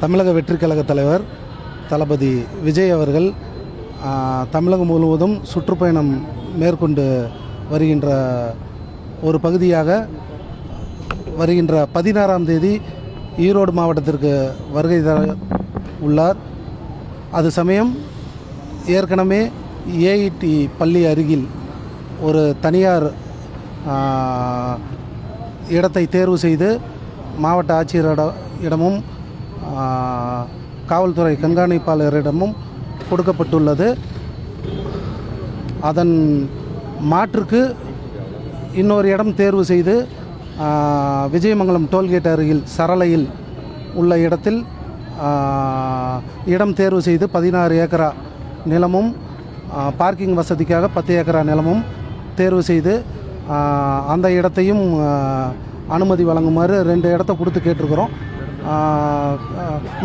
தமிழக வெற்றிக் கழக தலைவர் தளபதி விஜய் அவர்கள் தமிழகம் முழுவதும் சுற்றுப்பயணம் மேற்கொண்டு வருகின்ற ஒரு பகுதியாக வருகின்ற 16ஆம் தேதி ஈரோடு மாவட்டத்திற்கு வருகை தர உள்ளார். அது சமயம் ஏற்கனவே ஏஐடி பள்ளி அருகில் ஒரு தனியார் இடத்தை தேர்வு செய்து மாவட்ட ஆட்சியரிடமும் காவல்துறை கண்காணிப்பாளரிடமும் கொடுக்கப்பட்டுள்ளது. அதன் மாற்றுக்கு இன்னொரு இடம் தேர்வு செய்து விஜயமங்கலம் டோல்கேட் அருகில் சரளையில் உள்ள இடத்தில் இடம் தேர்வு செய்து 16 ஏக்கரா நிலமும் பார்க்கிங் வசதிக்காக 10 ஏக்கரா நிலமும் தேர்வு செய்து அந்த இடத்தையும் அனுமதி வழங்குமாறு 2 இடத்த கொடுத்து கேட்டிருக்கிறோம்.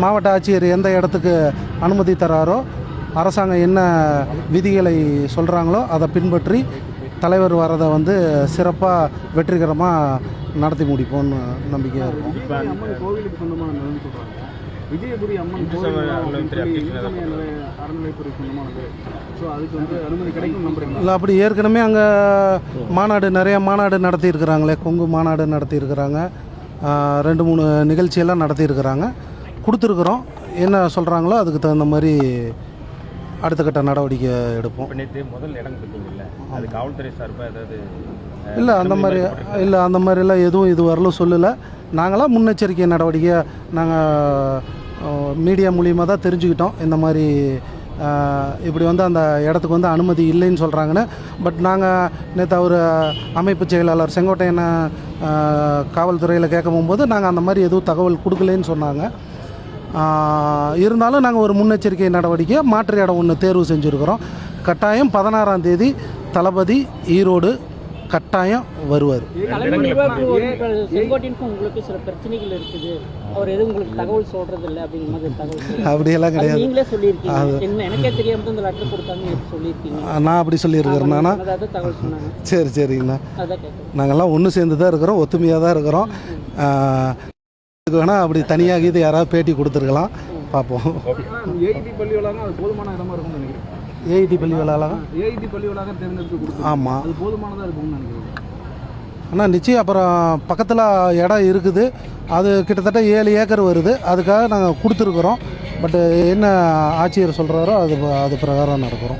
மாவட்ட ஆட்சியர் எந்த இடத்துக்கு அனுமதி தராரோ, அரசாங்கம் என்ன விதிகளை சொல்கிறாங்களோ அதை பின்பற்றி தலைவர் வரதை சிறப்பாக வெற்றிகரமாக நடத்தி முடிப்போம்னு நம்பிக்கையாக இருக்கும். விஜயபுரி அம்மன் அறநிலைத்துறை சொந்தமானது. ஸோ அதுக்கு அனுமதி கிடைக்கும் நம்புறீங்களா? இல்லை, அப்படி ஏற்கனவே அங்கே நிறைய மாநாடு நடத்தியிருக்கிறாங்களே, கொங்கு மாநாடு நடத்தியிருக்கிறாங்க, 2-3 நிகழ்ச்சியெல்லாம் நடத்தியிருக்கிறாங்க. கொடுத்துருக்குறோம். என்ன சொல்கிறாங்களோ அதுக்கு தகுந்த மாதிரி அடுத்த கட்ட நடவடிக்கை எடுப்போம். முதல் இடம் கொடுத்தீங்கல்ல, அது காவல்துறை சார்பாக ஏதாவது? இல்லை அந்த மாதிரிலாம் எதுவும் இது வரலும் சொல்லலை. நாங்களாம் முன்னெச்சரிக்கை நடவடிக்கை நாங்கள் மீடியா மூலியமாக தான் தெரிஞ்சுக்கிட்டோம். இந்த மாதிரி இப்படி அந்த இடத்துக்கு அனுமதி இல்லைன்னு சொல்கிறாங்கன்னு. பட் நாங்கள் நேற்று அவர் அமைப்பு செயலாளர் செங்கோட்டையனை காவல்துறையில் கேட்க போகும்போது நாங்கள் அந்த மாதிரி எதுவும் தகவல் கொடுக்கலன்னு சொன்னாங்க. இருந்தாலும் நாங்கள் ஒரு முன்னெச்சரிக்கை நடவடிக்கை மாற்று இடம் ஒன்று தேர்வு செஞ்சுருக்கிறோம். கட்டாயம் 16ஆம் தேதி தளபதி ஈரோடு கட்டாயம் வருவார். உங்களுக்கு சில பிரச்சனைகள் இருக்குது, அவர் எதுவும் உங்களுக்கு தகவல் சொல்றது இல்லை அப்படிங்கிற மாதிரி தகவல் அப்படியெல்லாம் கிடையாது. நீங்களே சொல்லியிருக்கீங்க, எனக்கே தெரியாம இந்த லெட்டர் கொடுத்தாங்க சொல்லியிருக்கீங்க. நான் அப்படி சொல்லியிருக்கிறேன்னா தகவல் சொன்னாங்க. சரிங்கண்ணா, நாங்கள்லாம் ஒன்று சேர்ந்து தான் இருக்கிறோம், ஒத்துமையாக தான் இருக்கிறோம். வேணால் அப்படி தனியாக இது யாராவது பேட்டி கொடுத்துருக்கலாம், பார்ப்போம். ஏஐடி பள்ளி வளாகம் அது போதுமான இடமா இருக்கும்னு நினைக்கிறேன். ஏஐடி பள்ளி வளாகம் தேர்ந்தெடுத்து கொடுத்து ஆமாம், அது போதுமானதாக இருக்கும்னு நினைக்கிறேன். ஆனால் நிச்சயம் அப்புறம் பக்கத்தில் இடம் இருக்குது, அது கிட்டத்தட்ட 7 ஏக்கர் வருது. அதுக்காக நாங்கள் கொடுத்துருக்குறோம். பட் என்ன ஆட்சியர் சொல்கிறாரோ அது பிரகாரம் நடக்கிறோம்.